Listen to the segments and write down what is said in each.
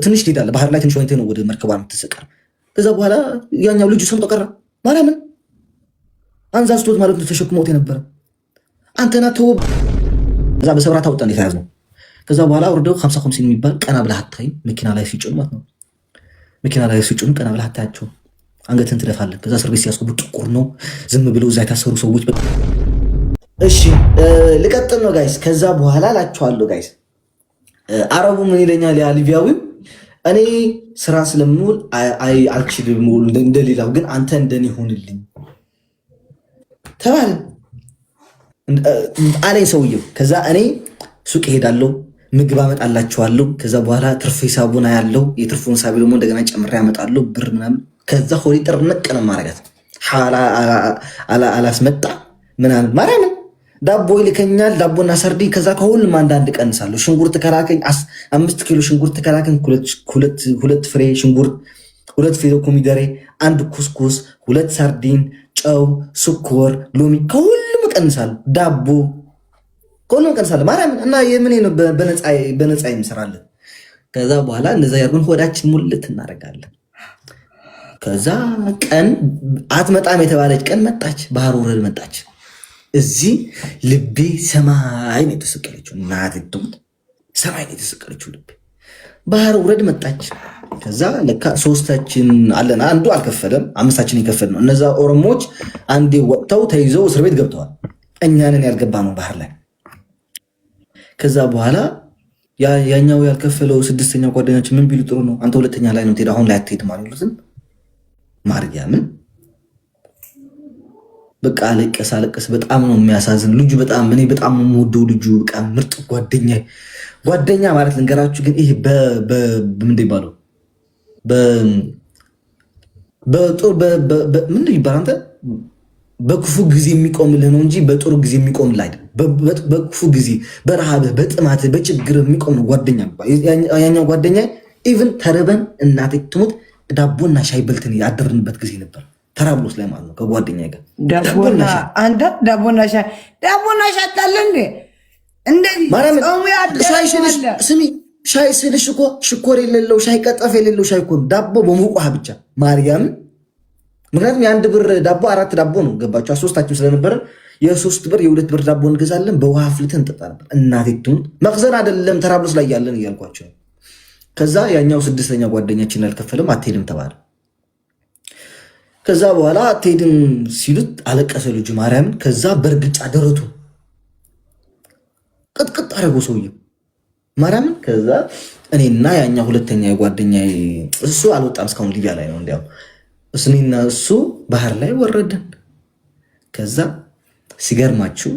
ትንሽ ትሄዳለህ ባህር ላይ ትንሽ ወይንቴ ነው ወደ መርከቧ የምትሰቀር። ከዛ በኋላ ያኛው ልጁ ሰምጦ ቀረ። ማርያምን አንዛዝቶት ማለት ነው ተሸክሞት የነበረ አንተና ተው። ከዛ በሰብራት አውጣን የተያዝ ነው። ከዛ በኋላ ወርደው 50 የሚባል ቀና ብለህ አታይም። መኪና ላይ ሲጭኑ ማለት ነው። መኪና ላይ ሲጭኑ ቀና ብለህ አታያቸው። አንገትን ትደፋለህ። ከዛ እስር ቤት ሲያስገቡ ጥቁር ነው ዝም ብለው እዛ የታሰሩ ሰዎች። እሺ ልቀጥል ነው ጋይስ። ከዛ በኋላ ላችኋለሁ ጋይስ። አረቡ ምን ይለኛል ያ ሊቢያዊው፣ እኔ ስራ ስለምውል አልችልም እንደሌላው፣ ግን አንተ እንደኔ ሆንልኝ ተባለ አለኝ ሰውየው። ከዛ እኔ ሱቅ ሄዳለሁ፣ ምግብ አመጣላችኋለሁ። ከዛ በኋላ ትርፍ ሂሳቡን ያለው የትርፉን ሂሳብ ደግሞ እንደገና ጨምሬ ያመጣለሁ ብር ምናምን። ከዛ ሆዴ ጥርንቅ ነው ማረጋት አላስመጣ ምናምን ማርያምን ዳቦ ይልከኛል፣ ዳቦና ሰርዲ። ከዛ ከሁሉም አንዳንድ ቀንሳለሁ። ሽንኩርት ከላከኝ 5 ኪሎ ሽንኩርት ከላከኝ 2 ፍሬ ሽንኩርት፣ 2 ፍሬ ኮሚደሬ፣ 1 ኩስኩስ፣ 2 ሳርዲን፣ ጨው፣ ስኮር፣ ሎሚ ከሁሉም ቀንሳለሁ። ዳቦ ከሁሉም ቀንሳለሁ ማርያምን። እና የምን ነው በነፃ ይምሰራለን። ከዛ በኋላ እንደዛ ያርጉን ሆዳችን ሙልት እናደርጋለን። ከዛ ቀን አትመጣም የተባለች ቀን መጣች። ባህር ወረድ መጣች። እዚህ ልቤ ሰማይ ነው የተሰቀለችው። እናት ሰማይ ነው የተሰቀለችው ልቤ። ባህር ውረድ መጣች። ከዛ ለካ 3ታችን አለን፣ አንዱ አልከፈለም፣ 5ታችን የከፈል ነው። እነዛ ኦሮሞዎች አንዴ ወጥተው ተይዘው እስር ቤት ገብተዋል። እኛንን ያልገባ ነው ባህር ላይ። ከዛ በኋላ ያኛው ያልከፈለው 6ኛው ጓደኛችን ምን ቢሉ ጥሩ ነው፣ አንተ 2ኛ ላይ ነው ትሄድ፣ አሁን ላይ አትሄድም አሉትን። ማርያምን በቃ አለቀስ። በጣም ነው የሚያሳዝን ልጁ። በጣም እኔ በጣም የምወደው ልጁ፣ በቃ ምርጥ ጓደኛ ማለት ልንገራችሁ። ግን ይሄ ምንድን ይባለው ምንድን ይባል አንተ በክፉ ጊዜ የሚቆምልህ ነው እንጂ በጥሩ ጊዜ የሚቆምልህ አይደል። በክፉ ጊዜ፣ በረሃብህ፣ በጥማትህ፣ በችግርህ የሚቆም ነው ጓደኛ። ያኛው ጓደኛ ኢቭን ተርበን እናቴ ትሙት ዳቦና ሻይ በልተን ያደርንበት ጊዜ ነበር። ተራብሎስ ላይ ማለት ነው ከጓደኛ ጋር ዳቦና ሻይ አጣለ እንዴ ስሚ፣ ሻይ ስልሽ እኮ ሽኮር የሌለው ሻይ፣ ቀጠፍ የሌለው ሻይ እኮ ዳቦ በሙቅ ውሃ ብቻ ማርያምን። ምክንያቱም የ1 ብር ዳቦ 4 ዳቦ ነው ገባቸው። 3ታችን ስለነበረን የ3 ብር የ2 ብር ዳቦ እንገዛለን። በውሃ ፍልተን እንጠጣ ነበር። እናቴ ትሙት መክዘን አይደለም ተራብሎስ ላይ ያለን እያልኳቸው። ከዛ ያኛው 6ኛ ጓደኛችን አልከፈልም አትሄድም ተባለ። ከዛ በኋላ አትሄድም ሲሉት አለቀሰ ልጁ ማርያምን። ከዛ በእርግጫ ደረቱ ቅጥቅጥ አደረገው ሰውየው ማርያምን። ከዛ እኔና ያኛ 2ኛ የጓደኛ እሱ አልወጣም እስካሁን ሊቢያ ላይ ነው። እንዲያው እኔና እሱ ባህር ላይ ወረድን። ከዛ ሲገርማችሁ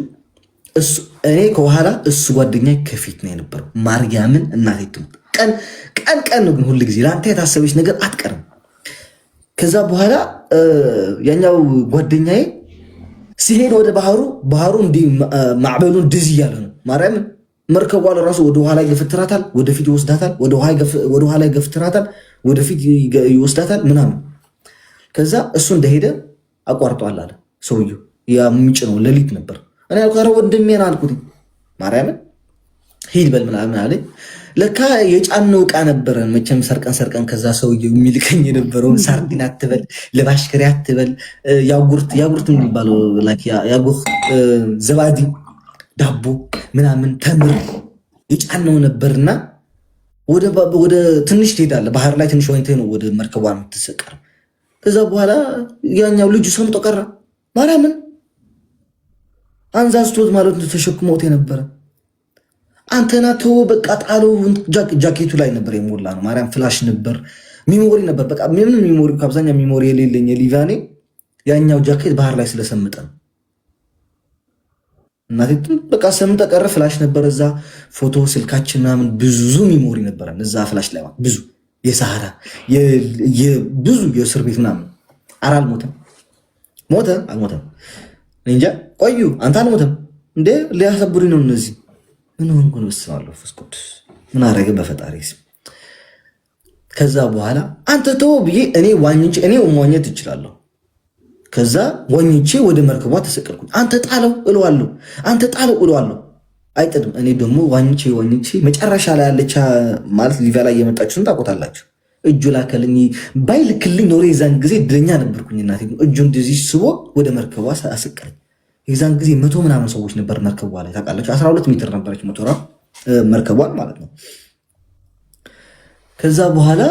እኔ ከኋላ እሱ ጓደኛ ከፊት ነው የነበረው ማርያምን። እናቴ ትሙት ቀን ነው ግን ሁሉ ጊዜ ለአንተ የታሰበች ነገር አትቀርም። ከዛ በኋላ ያኛው ጓደኛዬ ሲሄድ ወደ ባህሩ እንዲህ ማዕበሉን ድዝ እያለ ነው ማርያምን። መርከቧ ለራሱ ወደ ኋላ ይገፍትራታል፣ ወደፊት ይወስዳታል፣ ወደ ኋላ ይገፍትራታል፣ ወደፊት ይወስዳታል ምናምን። ከዛ እሱ እንደሄደ አቋርጧል አለ ሰውየው። የሚጭነው ሌሊት ነበር። እኔ ያልኳረ ወንድሜን አልኩት ማርያምን ሂድ በል ምናምን አለኝ። ለካ የጫነው ዕቃ ነበረን መቼም ሰርቀን። ከዛ ሰውየው የሚልከኝ የነበረውን ሳርዲን አትበል፣ ለባሽከሪ አትበል፣ ያጉርት የሚባለው ያጉርት ዘባዲ ዳቦ ምናምን ተምር የጫነው ነበርና ወደ ትንሽ ትሄዳለህ ባህር ላይ ትንሽ ወይንቴ ነው ወደ መርከቧ የምትሰቀር። ከዛ በኋላ ያኛው ልጁ ሰምጦ ቀረ ማርያምን። አንዛዝቶት ማለት ነው ተሸክሞት የነበረ አንተና ተው በቃ ጣለው። ጃኬቱ ላይ ነበር የሞላ ነው ማርያም። ፍላሽ ነበር፣ ሚሞሪ ነበር። በቃ ምንም ሚሞሪ ከአብዛኛው ሚሞሪ የሌለኝ የሊቫኔ ያኛው ጃኬት ባህር ላይ ስለሰመጠ ነው። እናቴ በቃ ሰምጠ ቀረ። ፍላሽ ነበር እዛ፣ ፎቶ፣ ስልካችን ምናምን ብዙ ሚሞሪ ነበረን እዛ ፍላሽ ላይ ብዙ የሰሃራ ብዙ የእስር ቤት ምናምን። ኧረ አልሞተም። አልሞተም እንጃ። ቆዩ አንተ አልሞተም እንዴ? ሊያሰቡሪ ነው እነዚህ ምን ሆንኩ ነው? በስመአብ ወመንፈስ ቅዱስ ምን አረገ በፈጣሪ ስም። ከዛ በኋላ አንተ ተው ብዬ እኔ ዋኝቼ እችላለሁ። ከዛ ዋኝቼ ወደ መርከቧ ተሰቀልኩኝ። አንተ ጣለው እለዋለሁ። አይጥድም። እኔ ደግሞ ዋኝቼ መጨረሻ ላይ ያለቻ ማለት ሊቢያ ላይ የመጣችሁን ታውቁታላችሁ። እጁ ላከልኝ ባይልክልኝ ኖሮ የዛን ጊዜ ድለኛ ነበርኩኝ። እናቴ እጁ እንደዚህ ስቦ ወደ መርከቧ አስቀረኝ። የዛን ጊዜ 100 ምናምን ሰዎች ነበር መርከቧ ላይ ታውቃላችሁ። 12 ሜትር ነበረች ሞተሯ መርከቧን ማለት ነው። ከዛ በኋላ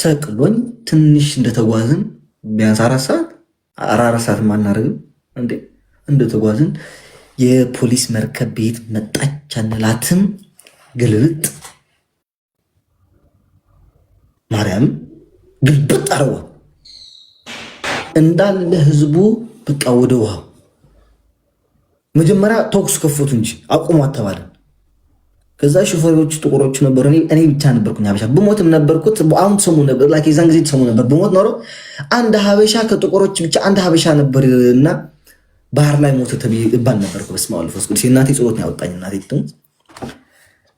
ሰቅሎኝ ትንሽ እንደተጓዝን ቢያንስ 4 ሰዓት ማናረግም እንዴ እንደተጓዝን የፖሊስ መርከብ ቤት መጣች አንላትም። ግልብጥ ማርያም ግልብጥ አረዋ እንዳለ ህዝቡ በቃ ወደ ውሃው። መጀመሪያ ተኩስ ከፈቱ እንጂ አቁሙ አተባለን። ከዛ ሾፌሮቹ ጥቁሮቹ ነበሩ። እኔ ብቻ ነበርኩኝ ሀበሻ። ብሞትም ነበርኩት አሁን ሰሙ ነበር ላኪ የዛን ጊዜ ሰሙ ነበር። ብሞት ኖሮ አንድ ሀበሻ ከጥቁሮች ብቻ አንድ ሀበሻ ነበር እና ባህር ላይ ሞተ ተብዬ እባል ነበርኩ። በስመ አብ ወወልድ ወመንፈስ ቅዱስ። እናቴ ጸሎት ነው ያወጣኝ እናቴ ትሙት።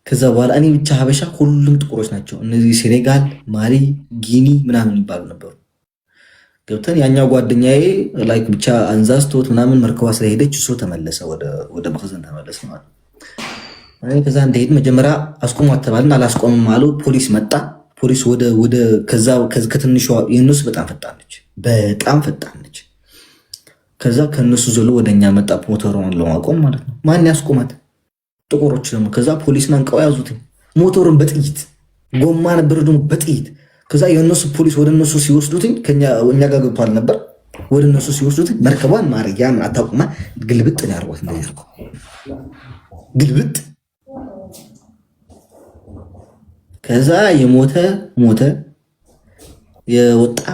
ከዛ በኋላ እኔ ብቻ ሀበሻ፣ ሁሉም ጥቁሮች ናቸው። እነዚህ ሴኔጋል፣ ማሊ፣ ጊኒ ምናምን ይባሉ ነበሩ። ገብተን ያኛው ጓደኛዬ ላይክ ብቻ አንዛዝቶት ምናምን መርከቧ ስለሄደች እሱ ተመለሰ፣ ወደ መክዘን ተመለሰ ማለት ነው። ከዛ እንደሄድ መጀመሪያ አስቆሙ አተባልን። አላስቆምም አሉ። ፖሊስ መጣ። ፖሊስ ወደ ከዛ ከትንሿ የእነሱ በጣም ፈጣን ነች። ከዛ ከነሱ ዘሎ ወደኛ መጣ። ሞተሩን ለማቆም ማለት ነው። ማን ያስቆማት? ጥቁሮች ደግሞ። ከዛ ፖሊስን አንቀው ያዙት። ሞተሩን በጥይት ጎማ ነበር ደግሞ በጥይት። ከዛ የነሱ ፖሊስ ወደ እነሱ ሲወስዱትኝ እኛ ጋር ገብቷል ነበር። ወደ እነሱ ሲወስዱትኝ መርከቧን ማርያም አታውቁማ ግልብጥ ነው ያርጓት። እንደዚህ ግልብጥ። ከዛ የሞተ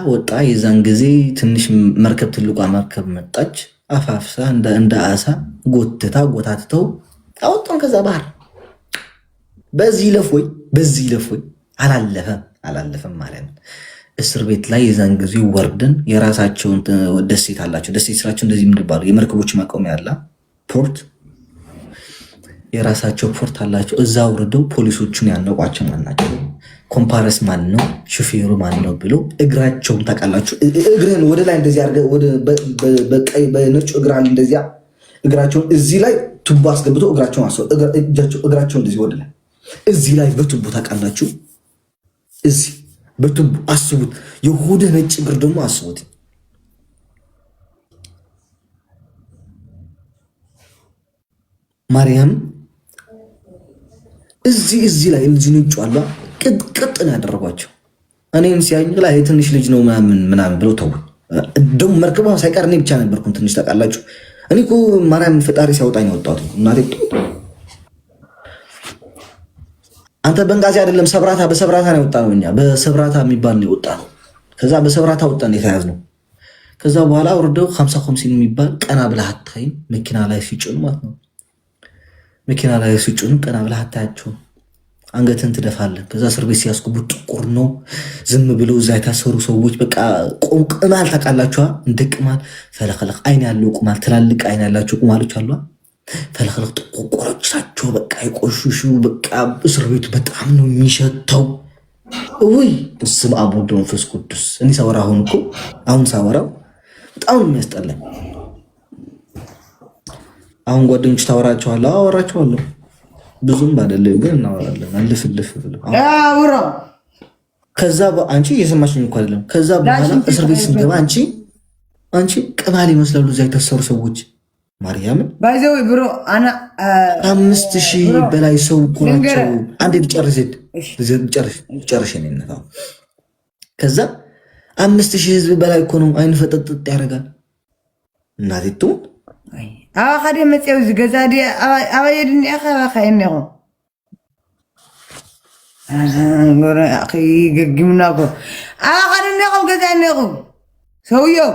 ወጣ። የዛን ጊዜ ትንሽ መርከብ ትልቋ መርከብ መጣች። አፋፍሳ እንደ አሳ ጎታትተው አወጣን ከዛ ባህር። በዚህ ለፎይ አላለፈም ማለት ነው። እስር ቤት ላይ የዛን ጊዜ ወርደን የራሳቸውን ደሴት አላቸው። ደሴት ስራቸው እንደዚህ ምንድባሉ የመርከቦች ማቆሚያ ያለ ፖርት፣ የራሳቸው ፖርት አላቸው። እዛ ወርደው ፖሊሶቹን ያነቋቸው ማናቸው ኮምፓረስ ማን ነው ሹፌሩ ማን ነው ብሎ እግራቸውን ታውቃላችሁ። እግርህን ወደ ላይ እንደዚህ አድርገህ በቀይ በነጭ እግራን እንደዚያ እግራቸውን እዚህ ላይ ቱቦ አስገብቶ እግራቸውን እንደዚህ ወደ ላይ እዚህ ላይ በቱቦ ታውቃላችሁ። እዚህ በቱቦ አስቡት። የሆደ ነጭ እግር ደግሞ አስቡት። ማርያም እዚህ ላይ ልጅ ነጭ አሏ ቅጥ ነው ያደረጓቸው። እኔም ሲያኝ ላይ ትንሽ ልጅ ነው ምናምን ብለው ተው። ደግሞ መርከቧ ሳይቀር እኔ ብቻ ነበርኩኝ ትንሽ ታውቃላችሁ። እኔ እኮ ማርያም ፈጣሪ ሲያወጣኝ ወጣሁ። እናቴ አንተ በንጋዚ አይደለም በሰብራታ ነው የወጣነው እኛ። በሰብራታ የሚባል ነው የወጣነው። ከዛ በሰብራታ ወጣን የተያዝነው። ከዛ በኋላ ወርደው 50 የሚባል ቀና ብለህ አታይም። መኪና ላይ ሲጭኑ ማለት ነው። መኪና ላይ ሲጭኑ ቀና ብለህ አታያቸውም። አንገትን ትደፋለን። ከዛ እስር ቤት ሲያስገቡት ጥቁር ነው። ዝም ብለው እዛ የታሰሩ ሰዎች በቃ ቅማል ታውቃላችኋ? እንደ ቅማል ፈለክለክ አይን ያለው ቅማል፣ ትላልቅ አይን ያላቸው ቅማሎች አሏ። ፈለክለክ ጥቁሮች ናቸው። በቃ የቆሹሹ በቃ እስር ቤቱ በጣም ነው የሚሸተው። ውይ በስመ አብ ወወልድ ወመንፈስ ቅዱስ። እኔ ሳወራ አሁን ሳወራው በጣም ነው የሚያስጠላኝ። አሁን ጓደኞች ታወራቸዋለሁ? አወራቸዋለሁ ብዙም አይደለም ግን እናወራለን። አልፍልፍ ብሎ ከዛ አንቺ እየሰማችኝ እኮ አይደለም። ከዛ በኋላ እስር ቤት ስንገባ አንቺ ቅማል ይመስላሉ እዛ የታሰሩ ሰዎች። ማርያምን ባይዘው ብሮ አና 5000 በላይ ሰው እኮ ናቸው። አንዴ ጨርሽ ነኝ። ከዛ 5000 ህዝብ በላይ እኮ ነው። አይን ፈጠጥጥ ያደርጋል። እናቴቱ خدي متيو زغزادي أبايدني خاينيكو غورا اخي جيمناكو خدنيكو غزانيكو سويو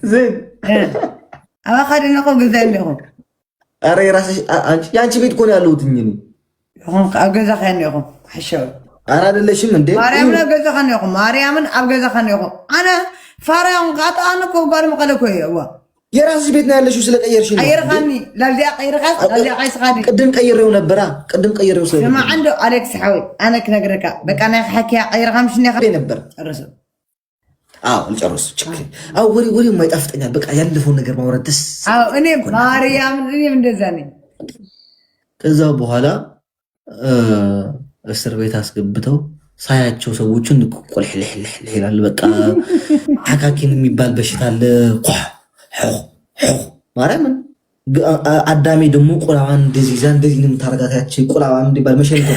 زين خدنيكو غزانيكو اري راسي يانچ بيت كون ያለሁት እኔ يكون غزا خاينيكو حشو أنا أدلشيم عندي. ማርያምን አገዛ ኸነኹ ማርያምን አገዛ ኸነኹ አና ፋራውን ጋጣን እኮ ጋር መቀለኩ ይዋ የራስሽ ቤት ነው ያለሽው። ስለቀየርሽ ነው ቀይርኻኒ ለዚያ ቀይርኻስ ለዚያ ቀይስ ኻዲ ቅድም ቀይሬው ነበራ ቅድም ቀይሬው ስለማ አንዱ አሌክስ ሓዊ አነ ክነግረካ በቃ ናይ ሓኪያ ቀይርኻ ምሽኒ ነበር ርሰብ አዎ ልጨርስ ችግር አዎ ወሬ የማይጣፍጠኛል በቃ ያለፈውን ነገር ማውራት ደስ አዎ እኔ ማርያም እኔም እንደዛ ነኝ ከዛ በኋላ እስር ቤት አስገብተው ሳያቸው ሰዎችን ቆልሕልሕልሕ ይላል በቃ ሐካኪን የሚባል በሽታ አለ ማርያምን አዳሜ ደግሞ ቆላዋን እንደዚህ ዛ እንደዚህ ነው ታረጋታች ቆላዋን እንዲባል መሸንቶ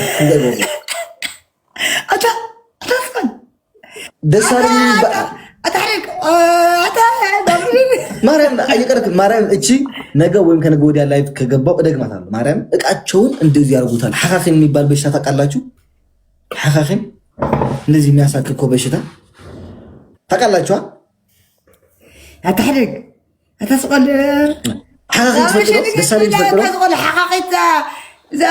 ደሳለኝ ማርያም እቺ ነገ ወይም ከነገ ወዲያ ላይቭ ከገባው እደግማታለሁ። ማርያም እቃቸውን እንደዚህ ያርጉታል። ሐኻኺን የሚባል በሽታ ታውቃላችሁ? ሐኻኺን እንደዚህ የሚያሳክከው በሽታ ታውቃላችሁ? አታድግ አታስቆል ሐኻኺን ትፈጥሮ ደሳለኝ ትፈጥሮ ሐኻኺት ዛ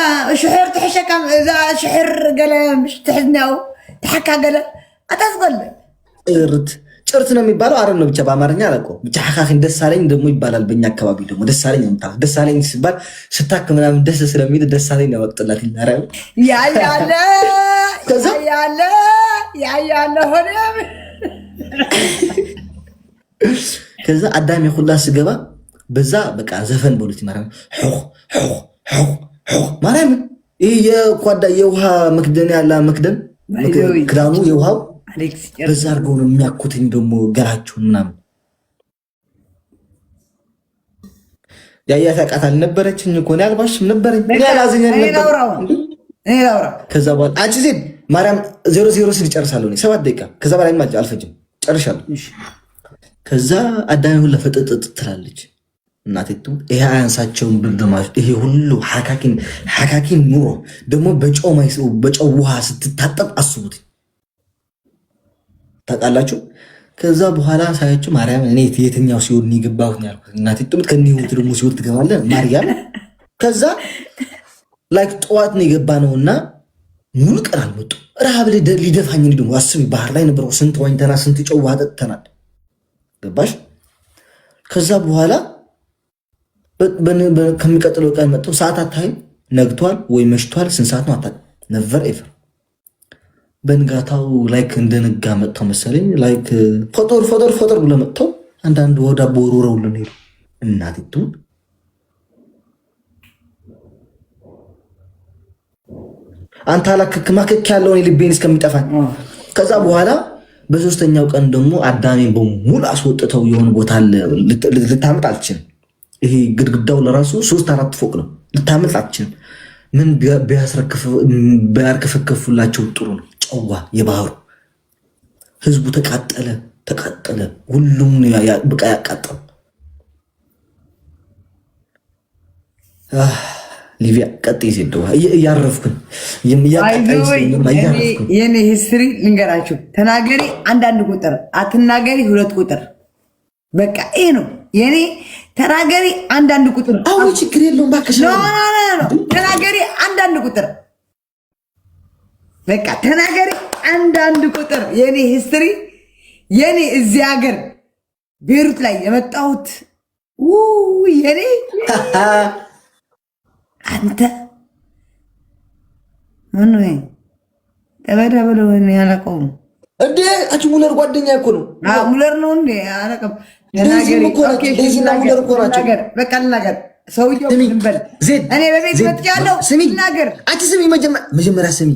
ሽሕር ትሕሸከም ዛ ሽሕር ገለ ምሽ ትሕዝናው ተሐካ ገለ አታስቆል ጭርት ነው የሚባለው አረብ ነው ብቻ በአማርኛ አላውቀውም። ብቻ ሐኻኺን ደሳለኝ ደግሞ ይባላል። በእኛ አካባቢ ደግሞ ደሳለኝ ነው። ደሳለኝ ሲባል ስታክ ምናምን ደስ ስለሚል ደሳለኝ ነው ያወቅጥላት ይናራል ያያለ ሆነ ከዛ አዳሜ ሁላ ስገባ በዛ በቃ ዘፈን በሉት ማርያም ማርያም ይሄ የኳዳ የውሃ መክደን ያለ መክደን ክዳኑ የውሃው በዛ አድርገው ነው የሚያኩትኝ ደግሞ ገራቸውን ምናምን ያያት ያቃታል ነበረችኝ እኮ ነው ያልባሽም ነበረኝ ያላዘኛል ነበር ከዛ በኋላ አንቺ ዜድ ማርያም 00 ሲል ጨርሳለሁ እኔ 7 ደቂቃ ከዛ በላይ ማለት አልፈጅም ጨርሻለሁ ከዛ አዳሜ ሁላ ፈጠጠጥ ትላለች እናቴቱ ይሄ አያንሳቸውም ብልደማሽ ይሄ ሁሉ ሐካኪን ኑሮ ደግሞ በጨው ውሃ ስትታጠብ አስቡት ታውቃላችሁ ከዛ በኋላ ሳያችሁ ማርያም እኔ የትኛው ሲሆን ይገባው ነው ያልኩት እናቴቱ ከነህይወት ደግሞ ሲወር ትገባለህ ማርያም ከዛ ላይክ ጠዋት ነው የገባነውና ሙሉ ቀን አልመጡ ረሃብ ሊደፋኝ ነው ደግሞ አስቢ ባህር ላይ ነበር ስንት ዋኝተና ስንት ጨው ውሃ ጠጥተናል ገባሽ ከዛ በኋላ ከሚቀጥለው ቀን መጥተው ሰዓት አታይም ነግቷል ወይ መሽቷል ስንት ሰዓት ነው አታውቅም ነቨር ኤቨር በንጋታው ላይክ እንደነጋ መጥተው መሰለኝ ላይክ ፎቶር ብሎ መጥተው አንዳንድ ወዳ ቦሮረውልን ሄዱ እናቲቱ አንተ አላክክ ማከክ ያለውን ልቤን እስከሚጠፋኝ ከዛ በኋላ በሶስተኛው ቀን ደግሞ አዳሜ በሙሉ አስወጥተው የሆነ ቦታ ልታመጥ አልችልም ይሄ ግድግዳው ለራሱ 3-4 ፎቅ ነው ልታመጥ አልችልም ምን ቢያርከፈከፉላቸው ጥሩ ነው ጨዋ የባህሩ ህዝቡ ተቃጠለ ሁሉም በቃ ያቃጠሉ ሊቪያ ቀጥይ ሲደው ያረፍኩኝ የኔ ሂስትሪ ልንገራችሁ ተናገሪ አንዳንድ ቁጥር አትናገሪ 2 ቁጥር በቃ ይሄ ነው የኔ ተናገሪ አንዳንድ ቁጥር አው ችግር የለውም ባከሽ ኖ ተናገሪ አንዳንድ ቁጥር በቃ ተናገሪ አንዳንድ ቁጥር የኔ ሂስትሪ የኔ እዚህ ሀገር ቤሩት ላይ የመጣሁት የኔ አንተ ምን ነው ተበደበለው ያለቀው እንዴ አንቺ ሙለር ጓደኛ እኮ ነው ሙለር ነው እንዴ አለቀም በቃ ልናገር ሰውየው ዝምበል እኔ በቤት መጥቻለሁ ልናገር አንቺ ስሚ መጀመሪያ ስሚ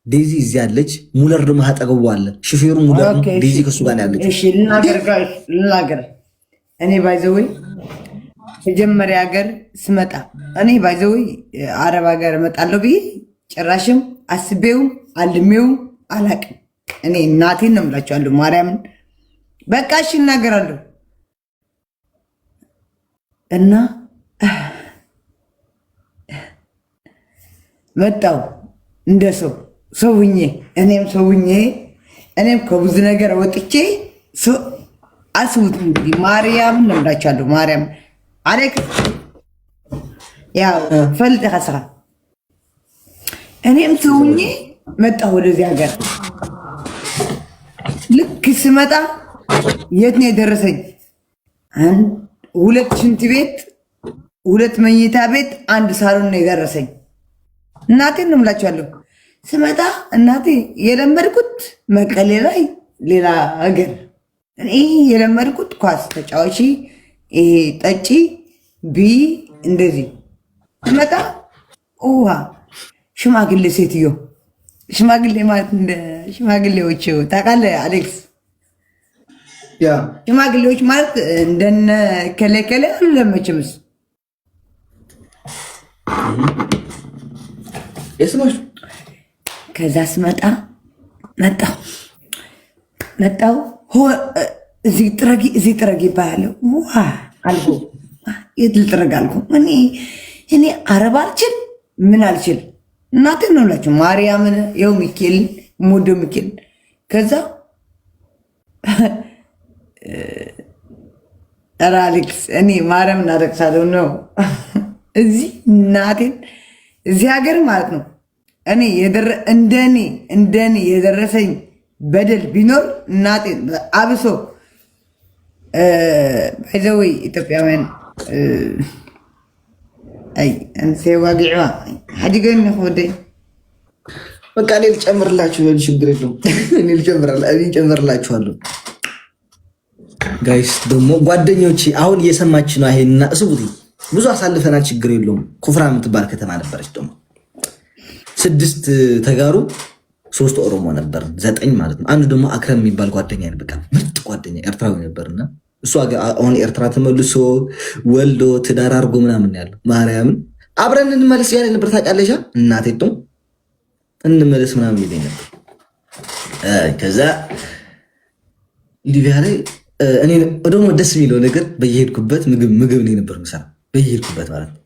ዴዚ እዚህ ያለች ሙለር ደግሞ አጠገቡ አለ ሹፌሩ ሙለር ዴዚ ከሱ ጋር ያለች እሺ ልናገር እኔ ባይዘው መጀመሪያ ሀገር ስመጣ እኔ ባይዘው አረብ ሀገር እመጣለሁ ብዬ ጭራሽም አስቤው አልሜው አላቅም እኔ እናቴን ነው የምላችኋለሁ ማርያምን በቃ እሺ እናገራለሁ እና መጣው እንደ ሰውኜ እኔም ሰውኜ እኔም ከብዙ ነገር ወጥቼ አስቡት እንግዲህ ማርያም ነው የምላችኋለሁ ማርያም አለክ ያው ፈልጥ ከስራ እኔም ሰውኜ መጣሁ ወደዚህ ሀገር ልክ ስመጣ የት ነው የደረሰኝ 2 ሽንት ቤት 2 መኝታ ቤት 1 ሳሎን ነው የደረሰኝ እናቴን ነው የምላችኋለሁ ስመጣ እናቴ የለመድኩት መቀሌ ላይ ሌላ ነገር እኔ የለመድኩት ኳስ ተጫዋች ጠጪ ቢ እንደዚህ መጣ ውሃ ሽማግሌ ሴትዮ ሽማግሌ ማለት እንደ ሽማግሌዎች ታውቃለህ አሌክስ? ያ ሽማግሌዎች ማለት እንደነ ከለከለ አለመችምስ የስማሽ ከዛ ስመጣ መጣው እዚህ ጥረጊ ይባላል። ዋ አልኩ የት ልጥረግ አልኩ። እኔ አረብ አልችል ምን አልችል እናትን ነው ላችሁ ማርያምን ይኸው ሚኬል ሞዶ ሚኬል ከዛ ኧረ አሌክስ እኔ ማርያም እናደቅሳለሁ ነው እዚህ እናቴን እዚህ ሀገር ማለት ነው እኔ እንደኔ የደረሰኝ በደል ቢኖር እናቴን አብሶ ባይዘወይ ኢትዮጵያውያን አይ እንሴ ዋጊዕዋ ሓዲገን ይኸወደይ በቃ እኔ ልጨምርላችሁ ችግር የለውም። እኔ ልጨምርላችኋለሁ። ጋይስ ደግሞ ጓደኞቼ አሁን እየሰማች ነው። ይሄንና እስቡት ብዙ አሳልፈናል። ችግር የለውም። ኩፍራ የምትባል ከተማ ነበረች። ደግሞ 6 ተጋሩ 3 ኦሮሞ ነበር 9 ማለት ነው። አንዱ ደግሞ አክረም የሚባል ጓደኛ በቃ ምርጥ ጓደኛ ኤርትራዊ ነበርና እሱ አሁን ኤርትራ ተመልሶ ወልዶ ትዳር አድርጎ ምናምን ያለው ማርያምን አብረን እንመለስ ያለ ነበር። ታውቃለሽ እናቴ ጦም እንመለስ ምናምን ይለኝ ነበር። ከዛ ሊቢያ ላይ እኔ ደግሞ ደስ የሚለው ነገር በየሄድኩበት ምግብ እኔ ነበር ምሰራ በየሄድኩበት ማለት ነው።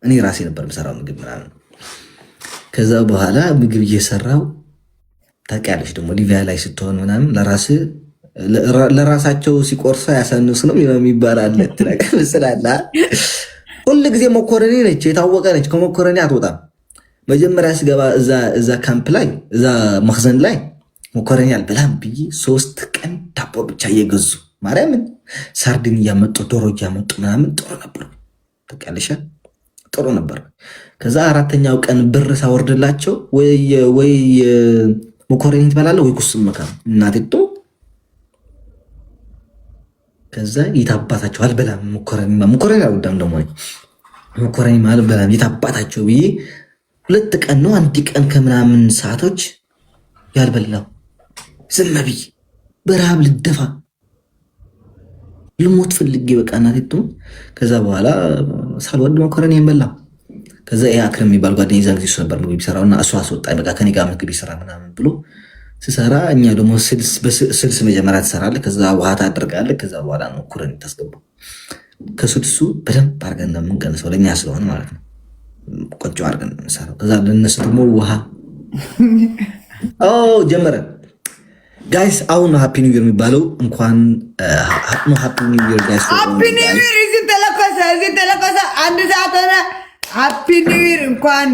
እኔ ራሴ ነበር ምሰራው ምግብ ምናምን። ከዛ በኋላ ምግብ እየሰራው ታውቂያለሽ ደግሞ ሊቢያ ላይ ስትሆን ምናምን ለራሳቸው ሲቆርሳ ያሳንሱ ነው የሚባል አለ። ትላቀምስላላ ሁሉ ጊዜ መኮረኒ ነች፣ የታወቀ ነች። ከመኮረኒ አትወጣም። መጀመሪያ ስገባ እዛ ካምፕ ላይ እዛ መክዘን ላይ መኮረኒ አልበላም ብዬ 3 ቀን ዳቦ ብቻ እየገዙ ማርያምን ሳርዲን እያመጡ ዶሮ እያመጡ ምናምን ጥሩ ነበር። ታውቂያለሽ ጥሩ ነበር። ከዛ 4ኛው ቀን ብር ሳወርድላቸው ወይ መኮረኒ ትበላለህ ወይ ኩስም መካም እናቴ ከዛ ይታባታቸው አልበላም መኮረኒ አልወዳም ደግሞ መኮረኒ አልበላም ይታባታቸው ብዬ 2 ቀን ነው 1 ቀን ከምናምን ሰዓቶች ያልበላው ዝም ብዬ በረሃብ ልደፋ ልሞት ፈልጌ በቃ እናቴ ከዛ በኋላ ሳልወድ መኮረኒ የበላው። ከዛ ይሄ አክረም የሚባል ጓደኛ ዛን ጊዜ እሱ ነበር ምግብ ይሰራውና እሱ አስወጣኝ። በቃ ከኔ ጋር ምግብ ይሰራ ምናምን ብሎ ስሰራ እኛ ደግሞ ስልስ መጀመሪያ ትሰራለህ፣ ከዛ ውሃ ታደርጋለህ፣ ከዛ በኋላ ነው መኮረኒ ታስገባው። ከስልሱ በደንብ አድርገን ነው የምንቀንሰው ለእኛ ስለሆነ ማለት ነው። ቆንጆ አድርገን እንሰራው። ከዛ ለነሱ ደግሞ ውሃ ጀመረ። ጋይስ አሁን ሃፒ ኒው ይር የሚባለው እንኳን ሃፒ ኒው ይር ጋይስ። ሃፒ ኒው ይር እዚህ ተለኮሰ 1 ሰዓት ሆነ። ሃፒ ኒው ይር እንኳን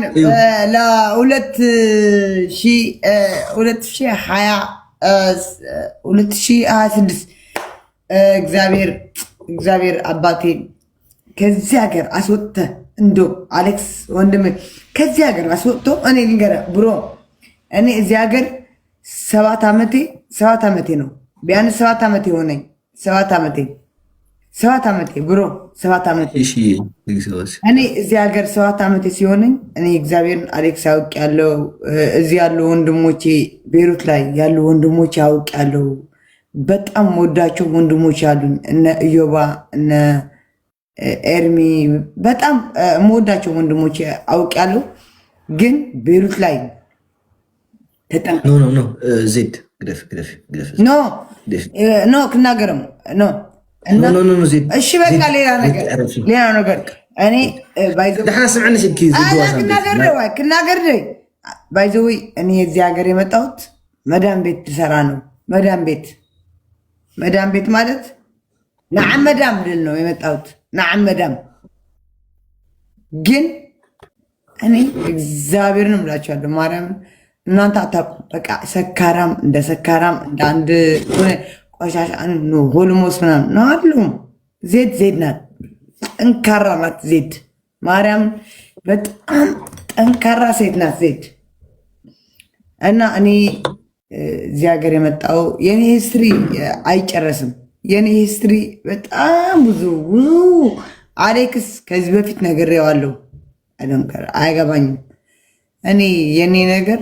ለ2026 እግዚአብሔር አባቴ ከዚህ ሀገር አስወጥተ እንዶ አሌክስ ወንድም ከዚህ ሀገር አስወጥቶ እኔ ልንገርህ ብሮ እኔ እዚህ ሀገር 7 ዓመቴ ነው። ቢያንስ 7 ዓመቴ ሆነኝ። 7 ዓመቴ ብሮ 7 ዓመቴ እኔ እዚህ ሀገር 7 ዓመቴ ሲሆነኝ እኔ እግዚአብሔርን አሌክስ አውቅ ያለው እዚህ ያሉ ወንድሞቼ ቤሩት ላይ ያሉ ወንድሞቼ አውቅ ያለው በጣም ወዳቸው ወንድሞች ያሉኝ እነ ኢዮባ እነ ኤርሚ በጣም የምወዳቸው ወንድሞች አውቅ ያለው ግን ቤሩት ላይ ዜድ ክናገርም እሺ በቃ ሌላ ነገር እኔ ክናገር ባይዘዊ እኔ የዚህ ሀገር የመጣሁት መዳም ቤት ትሰራ ነው። መዳም ቤት ማለት ነዓም መዳም ልል ነው የመጣሁት። ነዓም መዳም ግን እኔ እግዚአብሔርን እምላችኋለሁ ማርያምን እናንተ አታውቁም። በቃ ሰካራም እንደ አንድ ቆሻሻ ሆልሞስ ምናምን ነው አሉም። ዜድ ናት፣ ጠንካራ ናት ዜድ። ማርያም በጣም ጠንካራ ሴት ናት ዜድ። እና እኔ እዚህ ሀገር የመጣው የኔ ሂስትሪ አይጨረስም። የኔ ሂስትሪ በጣም ብዙ አሌክስ ከዚህ በፊት ነግሬዋለሁ። አያገባኝም። እኔ የኔ ነገር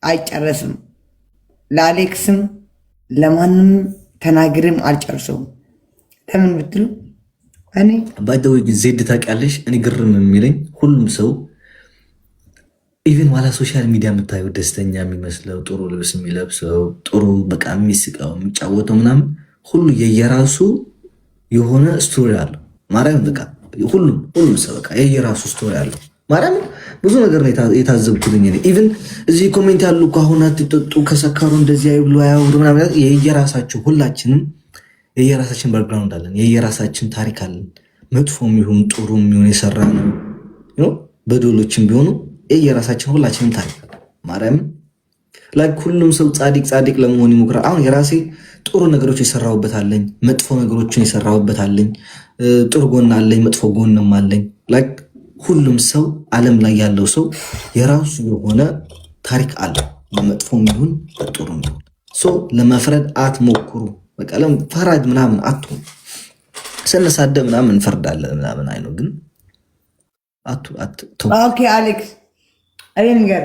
አይጨረስም። ለአሌክስም ለማንም ተናግርም አልጨርሰውም። ለምን ብትሉ እኔ ባይደው ዜድ ታውቂያለሽ፣ እኔ ግርም የሚለኝ ሁሉም ሰው ኢቨን ዋላ ሶሻል ሚዲያ የምታየው ደስተኛ የሚመስለው ጥሩ ልብስ የሚለብሰው ጥሩ በቃ የሚስቀው የሚጫወተው ምናምን ሁሉ የየራሱ የሆነ ስቶሪ አለው። ማርያም በቃ ሁሉም ሰው በቃ የየራሱ ስቶሪ አለው። ማርያም ብዙ ነገር የታዘብኩልኝ ኢቨን እዚህ ኮሜንት ያሉ ከአሁን አትጠጡ ከሰካሩ እንደዚህ አይብሉ አያውሩ ምናምን የየራሳቸው ሁላችንም የየራሳችን ባክግራውንድ አለን፣ የየራሳችን ታሪክ አለን። መጥፎም ይሁን ጥሩም ይሁን የሰራ ነው በደሎችም ቢሆኑ የየራሳችን ሁላችንም ታሪክ አለን። ማርያም ላይክ ሁሉም ሰው ጻድቅ ለመሆን ይሞክራል። አሁን የራሴ ጥሩ ነገሮች የሰራሁበት አለኝ፣ መጥፎ ነገሮችን የሰራሁበት አለኝ። ጥሩ ጎን አለኝ፣ መጥፎ ጎንም አለኝ። ላይክ ሁሉም ሰው ዓለም ላይ ያለው ሰው የራሱ የሆነ ታሪክ አለው፣ በመጥፎም ይሁን በጥሩም ይሁን። ለመፍረድ አትሞክሩ። በቃ ፈራጅ ምናምን አትሁን። ስንሳደ ምናምን እንፈርዳለን ምናምን አይኖ ግን ኦኬ አሌክስ እኔ ንገር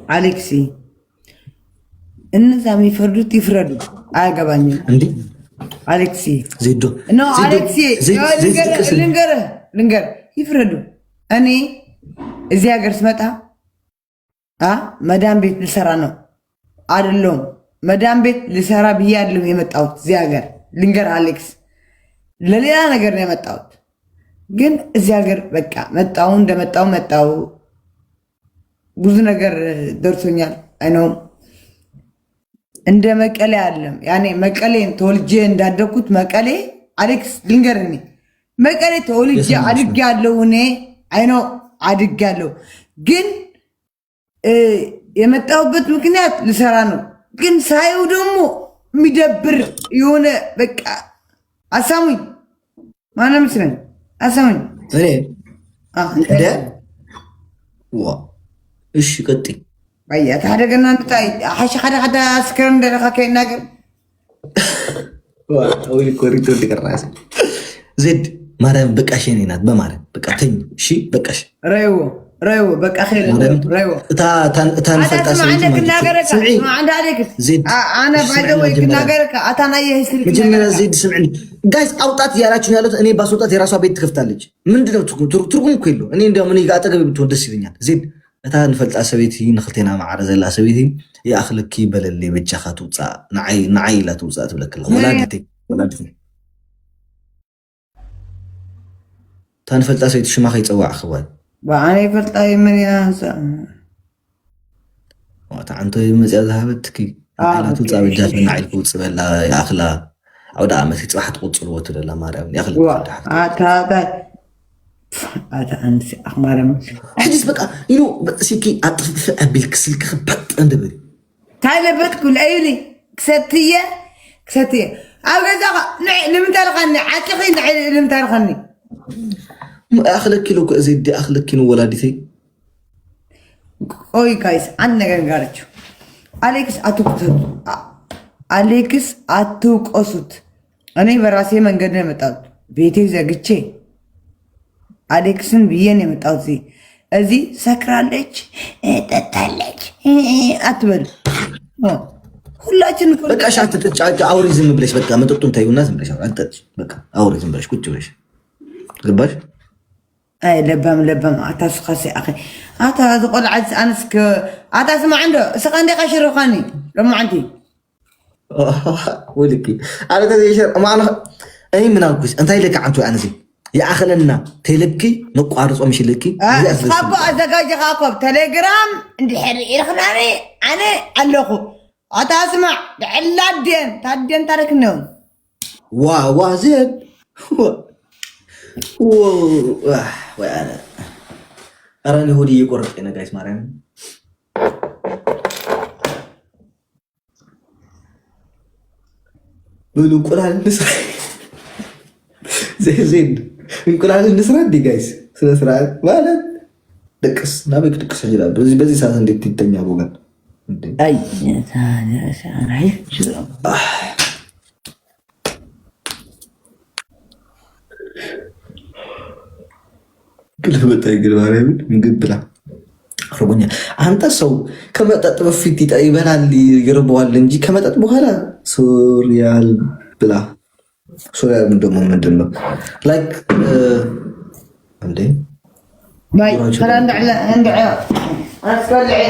አሌክሲ እነዛ የሚፈርዱት ይፍረዱ፣ አያገባኝም። እንዴ አሌክሲ ዜዶ ኖ አሌክሲ ልንገር ይፍረዱ። እኔ እዚህ ሀገር ስመጣ መዳም ቤት ልሰራ ነው አይደለም፣ መዳም ቤት ልሰራ ብያለሁ የመጣሁት እዚህ ሀገር። ልንገር አሌክስ ለሌላ ነገር ነው የመጣሁት፣ ግን እዚህ ሀገር በቃ መጣሁ እንደመጣሁ ብዙ ነገር ደርሶኛል። አይነው እንደ መቀሌ አለም ያኔ መቀሌን ተወልጄ እንዳደግኩት መቀሌ አሌክስ ልንገርኒ መቀሌ ተወልጄ አድጌያለሁ። እኔ አይነው አድጌያለሁ፣ ግን የመጣሁበት ምክንያት ልሰራ ነው። ግን ሳይው ደግሞ የሚደብር የሆነ በቃ አሳሙኝ ማንም ስለኝ አሳሙኝ እኔ እሺ ቀጥይ ባያ ታደገና እንታይ ሓደ አስከረም እንደለካ ከይናገር ወይ ኮሪቶ ተቀራሰ ዜድ ማርያም በቃሽ የኔ ናት። በማርያም በቃ ተኝ እሺ በቃሽ ረይዎ በቃ ኸይር ረይዎ ታን ፈጣስ عند عليك انا بعد ወይ ክናገርካ አታናየ ሂስትሪ መጀመሪያ ዜድ ስምعني ጋይስ አውጣት ያላችሁ ያሉት እኔ ባስወጣት የራሷ ቤት ትከፍታለች። ምንድነው ትርጉም እኮ የለው። እኔ እንደውም እኔ ጋር አጠገብ ብትሆን ደስ ይለኛል። ዜድ እታን ፈልጣ ሰቤቲ ንክልቴና ማዕረ ዘላ ሰቤቲ የአኽልኪ በለሌ በጃኻ ትውፃእ ንዓይ ኢላ ትውፃእ ትብለክላ ወላዲቲ ታን ፈልጣ ሰቤቲ ሽማ ከይፀዋዕ ክባል በአኔ ፈልጣ የምን ያንሳ አንተ መፅያ ዝሃበትኪ ዓላ ትውፃእ በጃት ንዓይ ትውፅእ በላ የኣኽላ عود عامة صباح تقص الوتر لا مارم ياخذ هذا انت اخبار حدث بقى ينو سيكي اطفئ بالكسل كخبط اندبري تعال كل ايلي كستيه او غزا لمن تلقني عتقي لمن تلقني اخلك كيلو زيد اخلك كيلو ولادتي اوي جايز عندنا غارچو አሌክስ አትውቀሱት። እኔ በራሴ መንገድ ነው የመጣሁት። ቤቴ ዘግቼ አሌክስን ብዬ ነው የመጣሁት። እዚህ ሰክራለች ጠጣለች አትበል። ሁላችን በቃ ሻት ተጫጫ አውሪ ዝም ብለሽ በቃ መጠጡን ታዩና ዝም ብለሽ አንተች በቃ አውሪ ዝም ብለሽ ቁጭ ብለሽ ገባሽ? አይ ለበም አታስخسي اخي አታ ዝቆልዓት አንስክ አታ ስማ عنده እስኻ ቀሽርኻኒ ለማዓንቲ ولكي على تديشر ما أنا أي من أقول أنت هاي لك عنتو أنا زي يا أخلنا تلكي نقارص ومشي لكي خابو أزكاجي خاكوب تليجرام عندي حري إرخناني أنا علقو أتاسمع علادين تادين تاركنو وا زين وأنا أراني هودي يقرب هنا guys مارين እንቁላል እንስራ ዘይድ እንቁላል እንስራ እንዴ ጋይስ ስለ ስርዓት ማለት ድቅስ ናበክ ድቅስ ይላል። በዚህ ሰዓት እንዴት ይተኛል ወገን? አይ ግልበጣ ማርያምን ምግብ ብላ አርጎኛ። አንተ ሰው ከመጠጥ በፊት ይበላል ይርበዋል እንጂ ከመጠጥ በኋላ ሶሪያል ብላ። ሶሪያል ደግሞ ምንድን ነው? ላይክ እንዴ ማይ ሰላም እንደ አስከልዒ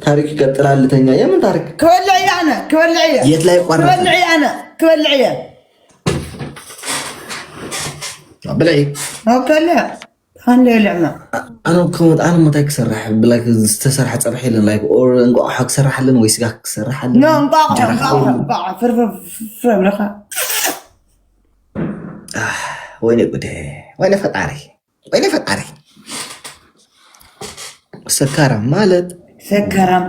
ታሪክ ይቀጥላል። ተኛ የምን ታሪክ ከበልዕ አነ ከበልዕ የት ላይ ቆራ ከበልዕ አነ ከበልዕ ብላይ ወከለ አንዴ ለማ أنا كنت أنا متى كسرح بلاك استسرح صباحي لين لايك أو نقع حق سرح لين ويسقى كسرح لين لا نقع فرفر بلخا وين قده وين فتاري سكرم مالت سكرم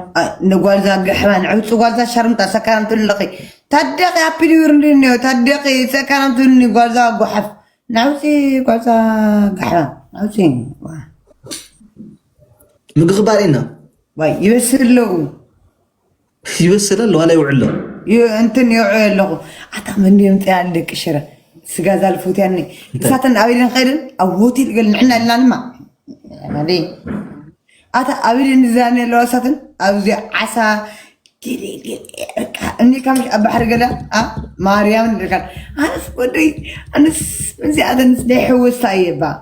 نقول ذا قحمان عود قال ذا شرمتا سكرم تلقي تدقي أبيدور لينيو تدقي سكرم تلني قال ذا قحف نعوسي قال ذا قحمان نعوسي مقبارينا باي يبسل له ولا يوعل له انتن يوعل له أتمنى يمتى عندك شرا سجاز الفوت يعني ساتن أبيدن خيرن أو هوتي قال نحنا لنا ما يعني أتا أبيدن زاني لو ساتن أبدي عسى إني كم بحر قلا مريم قال أنا سودي أنا من زيادة نسدح وسايبا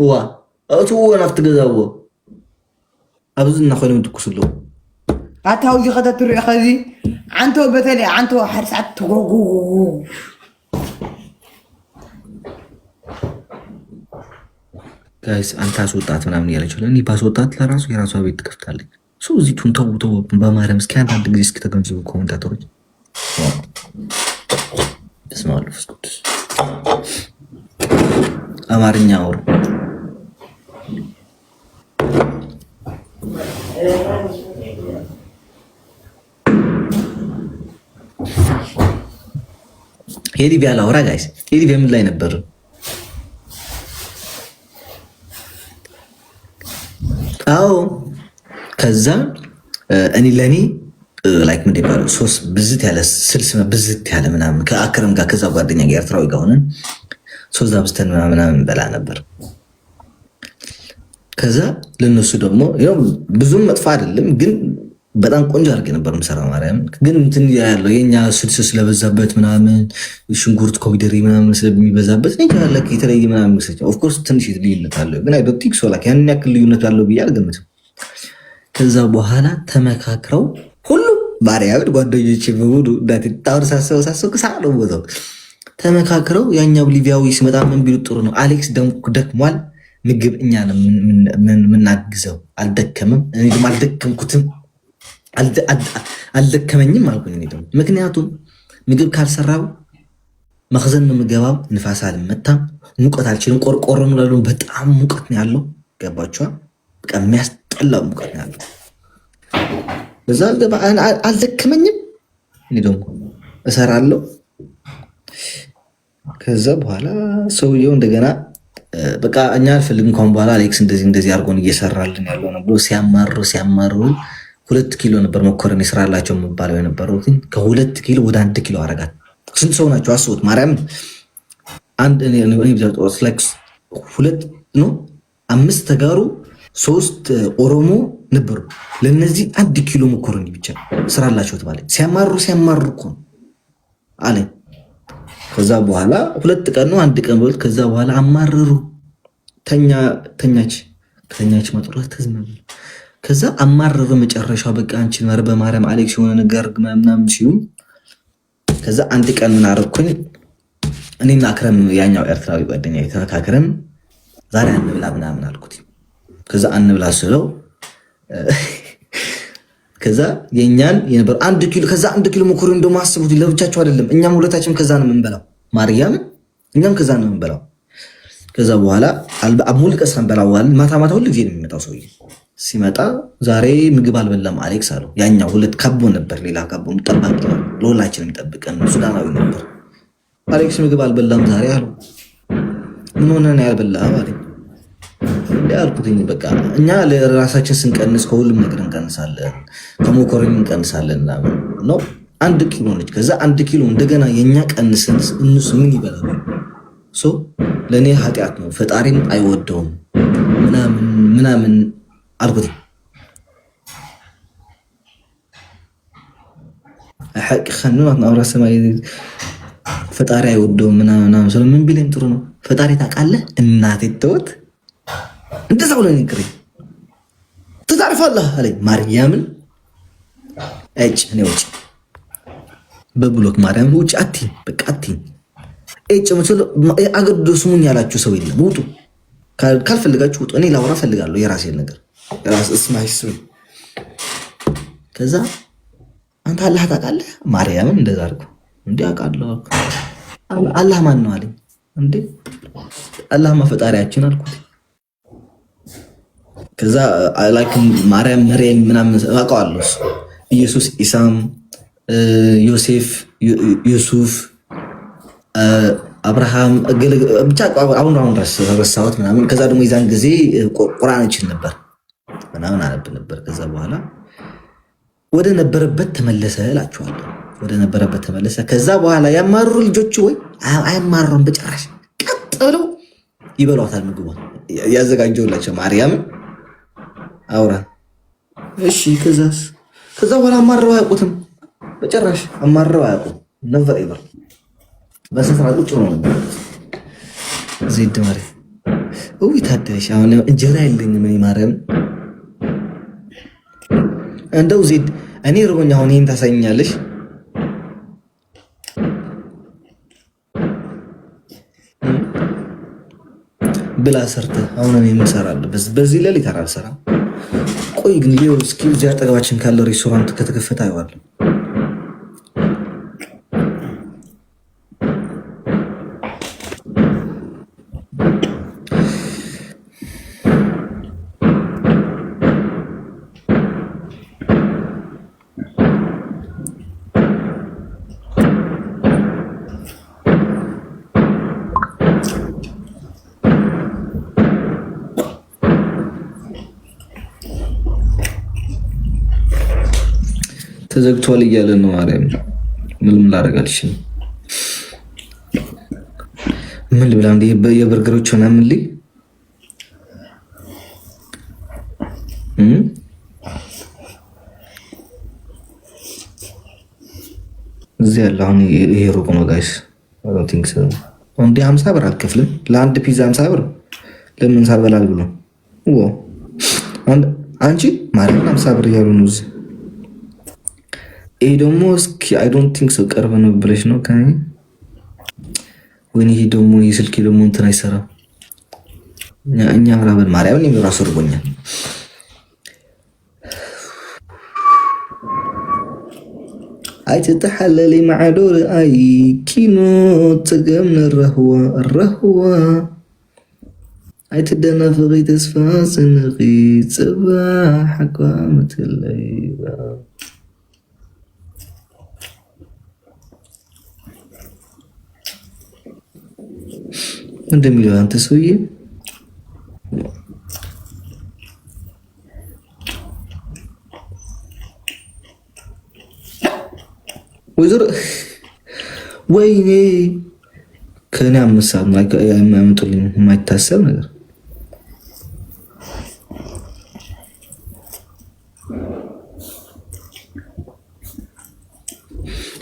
هو أتوه نفط جزاوه أبزن نخليهم تكسلوا أتا وجي خدت الرئي خذي عنتو بتلي عنتو حرسات تغوغو ጋይስ አንተ አስወጣት ምናምን ያለችው ለእኔ ባስወጣት ለራሱ የራሷ ቤት ትከፍታለች። ሰው እዚቱን ተው በማርያም እስኪ አንዳንድ ጊዜ እስኪተገንዘቡ ኮሜንታተሮች በስመ አብ ወመንፈስ ቅዱስ አማርኛ አውሩ። የሊቢያ ላውራ ጋይስ የሊቢያ ምን ላይ ነበር? አዎ ከዛ እኔ ለኔ ላይክ ምን ይባላል ሶስት ብዝት ያለ ስልስ ብዝት ያለ ምናምን ከአክረም ጋር ከዛ ጓደኛ ጋር ኤርትራዊ ጋር ሆነን ሶስት አብስተን ምናምን በላ ነበር። ከዛ ለነሱ ደግሞ ያው ብዙም መጥፎ አይደለም ግን በጣም ቆንጆ አድርጌ ነበር የምሰራው። ማርያም ግን እንትን ያለው የኛ ስልስ ስለበዛበት ምናምን ሽንኩርት ኮሚደሪ ምናምን ስለሚበዛበት ነው ያለ የተለየ ምናምን መስለኝ። ኦፍ ኮርስ ትንሽ ልዩነት አለው ግን አይ ዶንት ቲንክ ሶ ላይክ ያን ያክል ልዩነት አለው ብዬ አልገምትም። ከዛ በኋላ ተመካክረው ሁሉ ማርያም ጓደኞቼ በሙሉ እንዳትጣው ሳሰው ከሳለው ወጣው ተመካክረው ያኛው ሊቢያዊ ሲመጣ ምን ቢሉ ጥሩ ነው አሌክስ ደክሟል ምግብ እኛ ነው ምናግዘው አልደከመም እኔ ደግሞ አልደከምኩትም አልደከመኝም አልኩኝ። እኔ ደግሞ ምክንያቱም ምግብ ካልሰራው መخزን ነው የምገባው ንፋስ አልመታም ሙቀት አልችልም ቆርቆሮ ነው ያለው በጣም ሙቀት ነው ያለው ገባችኋ በቃ የሚያስጠላ ሙቀት ነው ያለው በዛ ገባ አልደከመኝም እኔ ደግሞ እሰራለሁ። ከዛ በኋላ ሰውየው እንደገና በቃ እኛ አልፈልግም እንኳን በኋላ አሌክስ እንደዚህ አድርጎን እየሰራልን ያለው ነው ብሎ ሲያማሩ 2 ኪሎ ነበር መኮረኒ ስራላቸው የሚባለው የነበረው ግን ከ2 ኪሎ ወደ 1 ኪሎ አረጋት። ስንት ሰው ናቸው አስቡት ማርያም አንድ እኔ ቢዛውስ ላይክስ 2 ነው 5 ተጋሩ 3 ኦሮሞ ነበሩ። ለነዚህ 1 ኪሎ መኮረኒ ብቻ ስራላቸው ተባለ። ሲያማሩ እኮ አለ። ከዛ በኋላ 2 ቀን ነው 1 ቀን በልት ከዛ በኋላ አማረሩ ተኛች መጥራት ተዝናለ። ከዛ አማረረ መጨረሻው በቃ አንቺ ማር በማርያም አሌክስ የሆነ ነገር ምናምን ሲሉ ከዛ 1 ቀን ምን አረኩኝ እኔና አክረም ያኛው ኤርትራዊ ጓደኛ የተመካከረን ዛሬ አንብላ ምናምን አልኩት። ከዛ አንብላ ስለው ከዛ የኛን የነበር 1 ኪሎ ከዛ 1 ኪሎ መኮረኒ እንደው ማስቡት ለብቻቸው አይደለም እኛም ሁለታችን ከዛ ነው የምንበላው ማርያም እኛም ከዛ ነው የምንበላው። ከዛ በኋላ ሙሉ ቀን ስንበላዋል። ማታ ማታ ሁሉ ጊዜ ነው የሚመጣው ሰውዬ። ሲመጣ ዛሬ ምግብ አልበላም አሌክስ አለው። ያኛው ሁለት ካቦ ነበር፣ ሌላ ካቦ ጠባቂ ለሁላችን የሚጠብቀን ሱዳናዊ ነበር። አሌክስ ምግብ አልበላም ዛሬ አለው። ምን ሆነ ነው ያልበላህ አለኝ። እንደ አልኩትኝ በቃ እኛ ለራሳችን ስንቀንስ ከሁሉም ነገር እንቀንሳለን፣ ከሞኮረኒ እንቀንሳለን ነው። 1 ኪሎ ነች። ከዛ 1 ኪሎ እንደገና የኛ ቀንሰን እነሱ ምን ይበላሉ? ለእኔ ኃጢአት ነው፣ ፈጣሪም አይወደውም ምናምን አልኩት። حق خلونا نقرا سماي ፈጣሪ አይወደውም ምናምን ስለምን ቢለኝ ጥሩ ነው። ፈጣሪ ታውቃለህ እናቴ ተውት እንደዛ ብሎ ንግሪ ትታርፋለህ አለኝ። ማርያምን እጭ ነው እጭ በብሎክ ማርያም ውጭ አቲ በቃ አቲ እጭ መስሎ አገዶ ስሙኝ ያላችሁ ሰው የለም። ውጡ ካልፈልጋችሁ ውጡ። እኔ ላውራ ፈልጋለሁ የራሴን ነገር ራስ እስማይ ስም ከዛ አንተ አላህ ታውቃለህ ማርያምን እንደዛ አድርጎ እንዴ አውቃለሁ አላህ ማን ነው አለኝ። እንዴ አላህማ ፈጣሪያችን አልኩት። ከዛ ላይክ ማርያም መርየም ምናምን አውቀዋለሁ። ኢየሱስ ኢሳም ዮሴፍ ዩሱፍ አብርሃም ብቻ አሁን ረሳሁት ምናምን። ከዛ ደግሞ የዛን ጊዜ ቁርአን እችል ነበር ምናምን አነብ ነበር። ከዛ በኋላ ወደ ነበረበት ተመለሰ እላችኋለሁ። ወደ ነበረበት ተመለሰ። ከዛ በኋላ ያማሩ ልጆች ወይ አይማሩም በጭራሽ ቀጥ ብለው ይበሏታል። ምግቧን ያዘጋጀውላቸው ማርያምን አውራ እሺ። ከዛ በኋላ አማረው አያውቁትም በጭራሽ አማረው አያውቁም ነበር ይበር በስፍራ ቁጭ ነው ዜድ ማለት ወይ ታደሽ። አሁን እንጀራ የለኝም ምን ማርያም እንደው ዜድ እኔ ርቦኛ አሁን ይሄን ታሳይኛለሽ ብላ ሰርተ አሁን እኔ ምን እሰራለሁ? በዚህ ላይ ይተራል ሰራ። ቆይ ግን ሊዮ እስኪ እዚህ አጠገባችን ካለ ሬስቶራንት ከተከፈተ አይዋለሁ። ተዘግቷል እያለ ነው ማርያም። ምንም ላደርግ አልችልም። ምን ልብላ እንዴ? የበርገሮች ሆነ ምን ልይ እዚህ ያለ አሁን ይሄ ሩቅ ነው ጋይስ። አይ ዶንት ቲንክ ሶ። እንዴ 50 ብር አልከፍልም ለአንድ ፒዛ 50 ብር ለምን ሳልበላል ብሎ አንቺ ማርያም 50 ብር እያሉ ነው እዚህ። ይሄ ደግሞ እስኪ አይ ዶንት ቲንክ ሶ ቀርበ ነው ብለሽ ነው ከኔ ወይኔ። ይሄ ደግሞ የስልኬ ደግሞ እንትን አይሰራም። እኛ ምራበል ማርያም ነው ራሱ ርቦኛል። አይ ተተሐለሊ ማዕዶር አይ ኪኖ ተገምነ ረህዋ አይ ተደናፈቂ ተስፋ ስንኺ ጽባሕ አቋመት ለይባ እንደሚለው አንተ ሰውዬ ወይዘሮ ወይኔ ከኔ አምሳም ላይ የሚያመጡልኝ የማይታሰብ ነገር።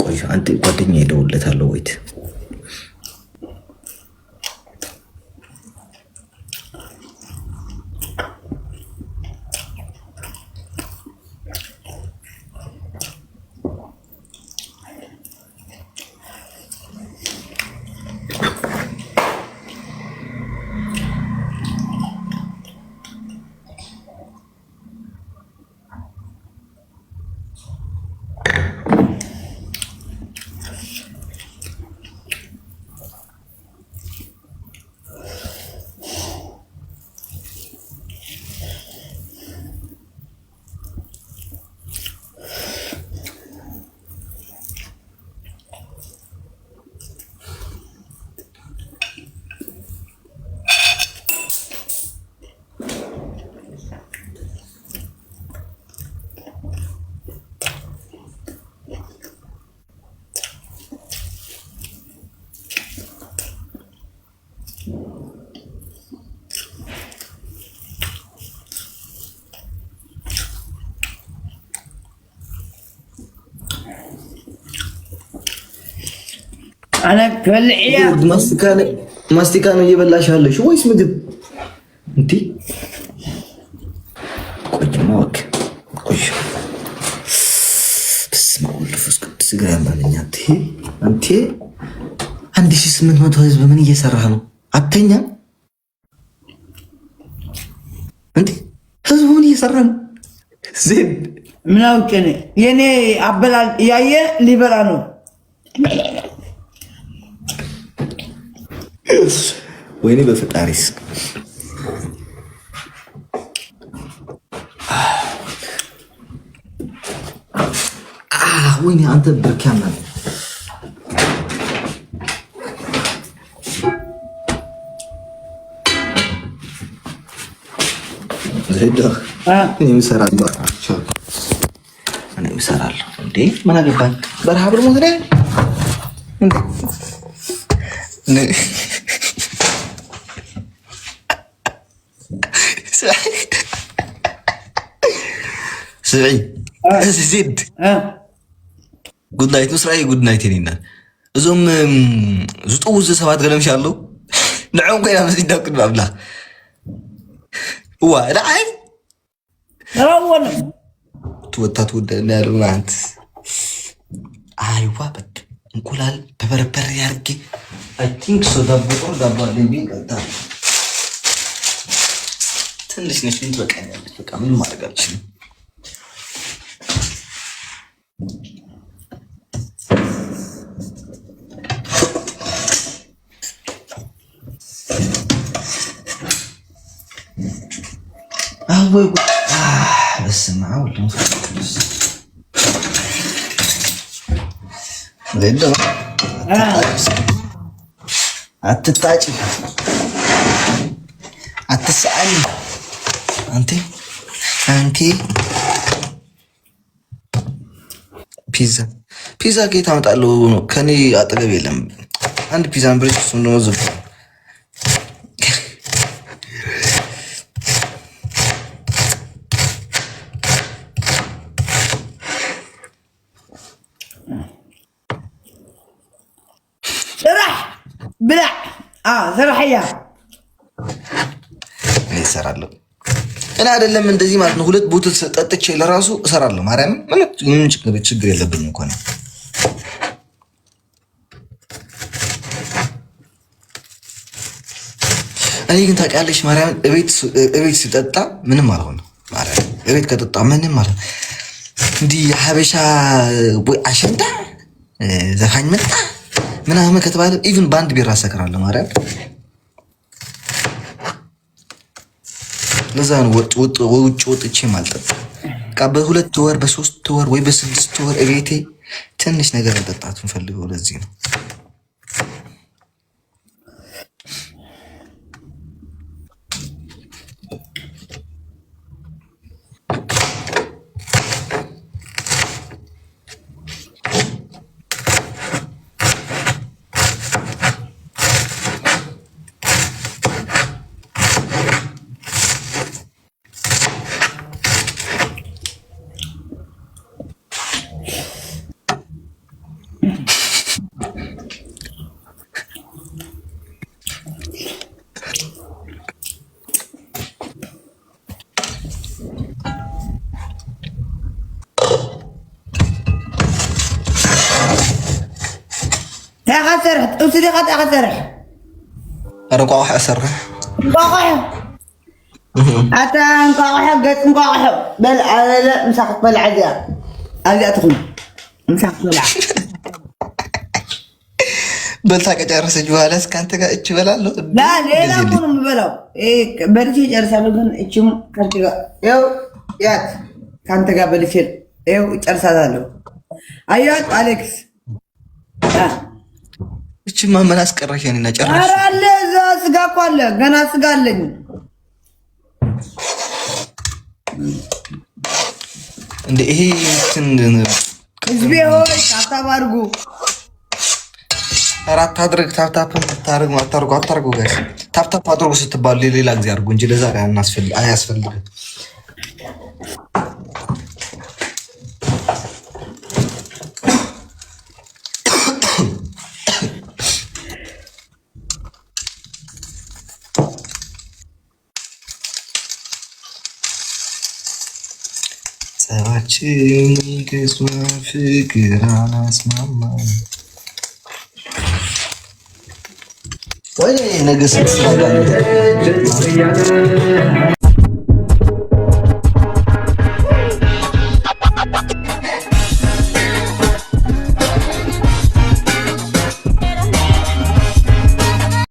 ቆይ አንተ ጓደኛ ይደውልለታለሁ ወይት أنا كلعيا ماستيكا ነው እየበላሽ ያለሽ ወይስ ምግብ? እንዴ ቆይማክ ቆይ ተስማው ለፈስ ቅዱስ ጋር ያማለኛ አንተ 1800 ህዝብ ምን እየሰራህ ነው? አተኛ እንዴ ህዝቡ ምን እየሰራ ነው? ዜድ ምን አውቀኔ የኔ አበላል ያየ ሊበላ ነው። ወይኔ በፈጣሪስ ወይኔ አንተ ብርካና ዜድ እኔም እሰራለሁ እንዴ ምን አገባኝ በረሃብ ልሞት ነኝ እንዴ سعي زيد جود نايت مسرعي جود نايت هنا زوم زطوز سبات غلم شالو نعم كينا مسجد كل مبلغ هو لا عين رونا توتا نالو مانت ايوا بد انقلال ببربر يارجي I think so دابا دبي قلت ትንሽ ነሽ ግን ትበቃኛለች። በቃ ምንም ማድረግ አልችልም። ወይ በስመ አብ ወወልድ ወመንፈስ ቅዱስ ዜዶ አትታጭ አትሳአኒ አንቴ ፒዛ ከየት አመጣለሁ? ከኔ አጠገብ የለም። አንድ ፒዛን ብሬስ እሱም ደግሞ ዝም ብላ ሰራሕያ እኔ እሰራለሁ። እኔ አይደለም እንደዚህ ማለት ነው። 2 ቦትል ጠጥቼ ለራሱ እሰራለሁ። ማርያም ምንም ችግር የለብኝም እኮ ነው። እኔ ግን ታውቂያለሽ ማርያም እቤት ሲጠጣ ምንም አልሆነም። ማርያም እቤት ከጠጣ ምንም ማለት እንዲህ ሀበሻ ወይ አሸንዳ ዘፋኝ መጣ ምናምን ከተባለ ኢቭን ባንድ ቢራ ሰክራለሁ። ማርያም ለዛ ነው ውጭ ወጥቼ ማልጠጣ። በቃ በ2 ወር በ3 ወር ወይ በ6 ወር እቤቴ ትንሽ ነገር መጠጣት እንፈልገው። ለዚህ ነው تاخسرح وسيدي تاخسرح أرقاح أسرح نقاقح حتى نقاقح قلت نقاقح بل لا مسحت بالعزاء هذه أدخل مسحت بالعزاء بلتاك جارس جوالس كانت قاعد بلالو لا لا أكون مبلاو إيه بريتي جارس أبغون إيشم كانت يو يات كانت قاعد بلشيل يو جارس هذا أيوة أليكس እቺማ ምን አስቀረሽ? እኔና ጨረሽ። ኧረ አለ እዛ ስጋ እኮ አለ፣ ገና ስጋ አለኝ። እንደ ይሄ እንትን ህዝቤ ሆይ ታብታብ አድርጉ። ኧረ አታድርግ። ታብታብ አታርጉ ጋይስ። ታብታብ አድርጉ ስትባሉ ሌላ ጊዜ አድርጉ እንጂ ለዛሬ አያስፈልግም። ጸባችን ከሷ ፍቅር አላስማማ ወይ ነገ ስንት